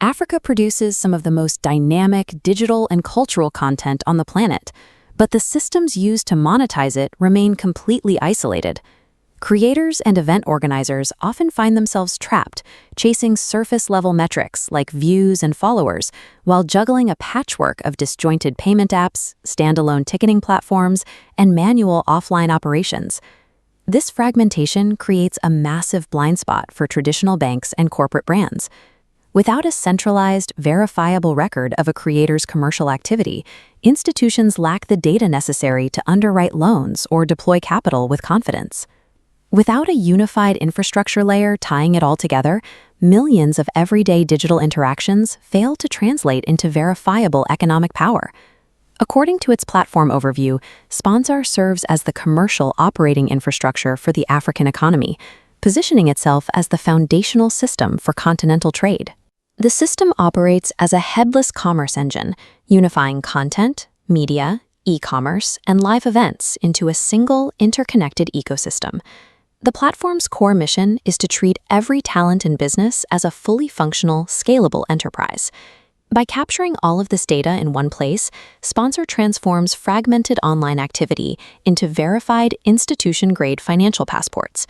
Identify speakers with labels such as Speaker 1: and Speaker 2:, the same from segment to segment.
Speaker 1: Africa produces some of the most dynamic digital and cultural content on the planet, but the systems used to monetize it remain completely isolated. Creators and event organizers often find themselves trapped, chasing surface-level metrics like views and followers, while juggling a patchwork of disjointed payment apps, standalone ticketing platforms, and manual offline operations. This fragmentation creates a massive blind spot for traditional banks and corporate brands. Without a centralized, verifiable record of a creator's commercial activity, institutions lack the data necessary to underwrite loans or deploy capital with confidence. Without a unified infrastructure layer tying it all together, millions of everyday digital interactions fail to translate into verifiable economic power. According to its platform overview, Sponzar serves as the commercial operating infrastructure for the African economy, positioning itself as the foundational system for continental trade. The system operates as a headless commerce engine, unifying content, media, e-commerce, and live events into a single, interconnected ecosystem. The platform's core mission is to treat every talent in business as a fully functional, scalable enterprise. By capturing all of this data in one place, Sponzar transforms fragmented online activity into verified, institution-grade financial passports.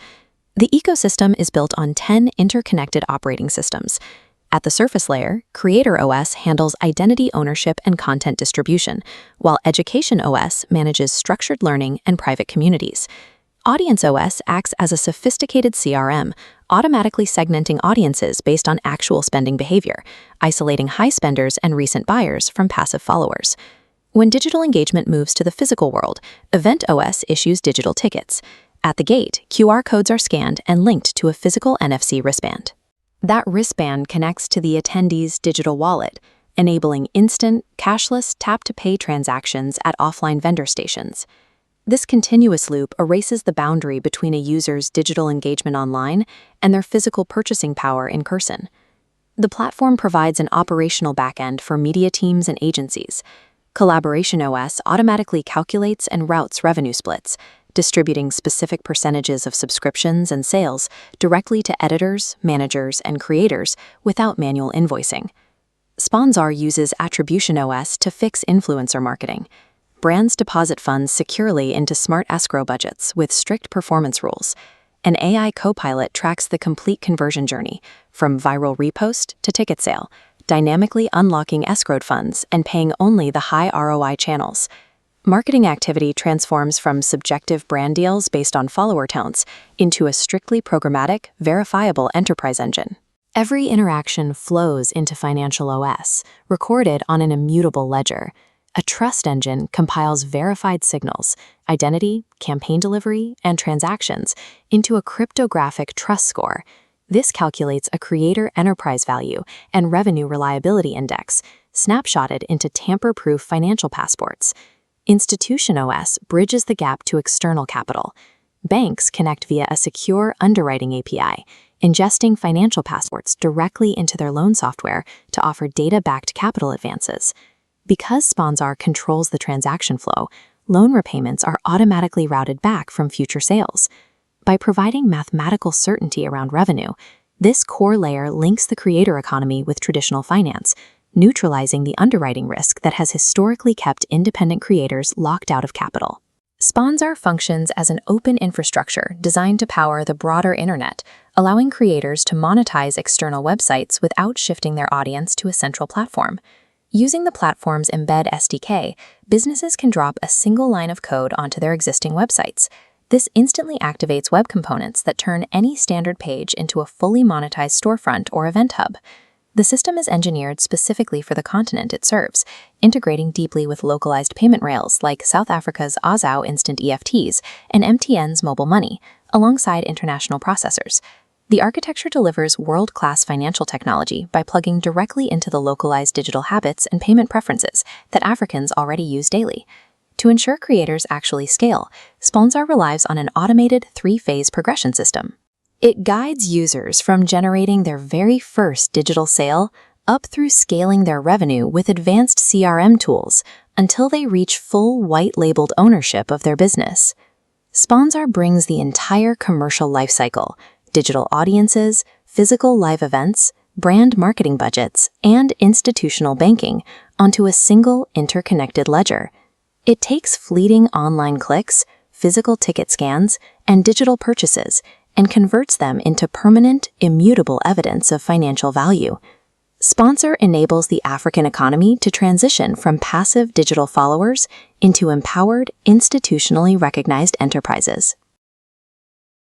Speaker 1: The ecosystem is built on 10 interconnected operating systems. At the surface layer, Creator OS handles identity ownership and content distribution, while Education OS manages structured learning and private communities. Audience OS acts as a sophisticated CRM, automatically segmenting audiences based on actual spending behavior, isolating high spenders and recent buyers from passive followers. When digital engagement moves to the physical world, Event OS issues digital tickets. At the gate, QR codes are scanned and linked to a physical NFC wristband. That wristband connects to the attendee's digital wallet, enabling instant, cashless tap-to-pay transactions at offline vendor stations. This continuous loop erases the boundary between a user's digital engagement online and their physical purchasing power in person. The platform provides an operational backend for media teams and agencies. Collaboration OS automatically calculates and routes revenue splits, distributing specific percentages of subscriptions and sales directly to editors, managers, and creators without manual invoicing. Sponzar uses Attribution OS to fix influencer marketing. Brands deposit funds securely into smart escrow budgets with strict performance rules. An AI co-pilot tracks the complete conversion journey, from viral repost to ticket sale, dynamically unlocking escrowed funds and paying only the high ROI channels. Marketing activity transforms from subjective brand deals based on follower counts into a strictly programmatic, verifiable enterprise engine. Every interaction flows into Financial OS, recorded on an immutable ledger. A trust engine compiles verified signals, identity, campaign delivery, and transactions into a cryptographic trust score. This calculates a creator enterprise value and revenue reliability index, snapshotted into tamper-proof financial passports. Institution OS bridges the gap to external capital. Banks connect via a secure underwriting API, ingesting financial passports directly into their loan software to offer data-backed capital advances. Because Sponzar controls the transaction flow, loan repayments are automatically routed back from future sales. By providing mathematical certainty around revenue, this core layer links the creator economy with traditional finance, neutralizing the underwriting risk that has historically kept independent creators locked out of capital. Sponzar functions as an open infrastructure designed to power the broader internet, allowing creators to monetize external websites without shifting their audience to a central platform. Using the platform's Embed SDK, businesses can drop a single line of code onto their existing websites. This instantly activates web components that turn any standard page into a fully monetized storefront or event hub. The system is engineered specifically for the continent it serves, integrating deeply with localized payment rails like South Africa's Azau Instant EFTs and MTN's Mobile Money, alongside international processors. The architecture delivers world-class financial technology by plugging directly into the localized digital habits and payment preferences that Africans already use daily. To ensure creators actually scale, Sponzar relies on an automated three-phase progression system. It guides users from generating their very first digital sale up through scaling their revenue with advanced CRM tools until they reach full white-labeled ownership of their business. Sponzar brings the entire commercial lifecycle: digital audiences, physical live events, brand marketing budgets, and institutional banking onto a single interconnected ledger. It takes fleeting online clicks, physical ticket scans, and digital purchases and converts them into permanent, immutable evidence of financial value. Sponzar enables the African economy to transition from passive digital followers into empowered, institutionally recognized enterprises.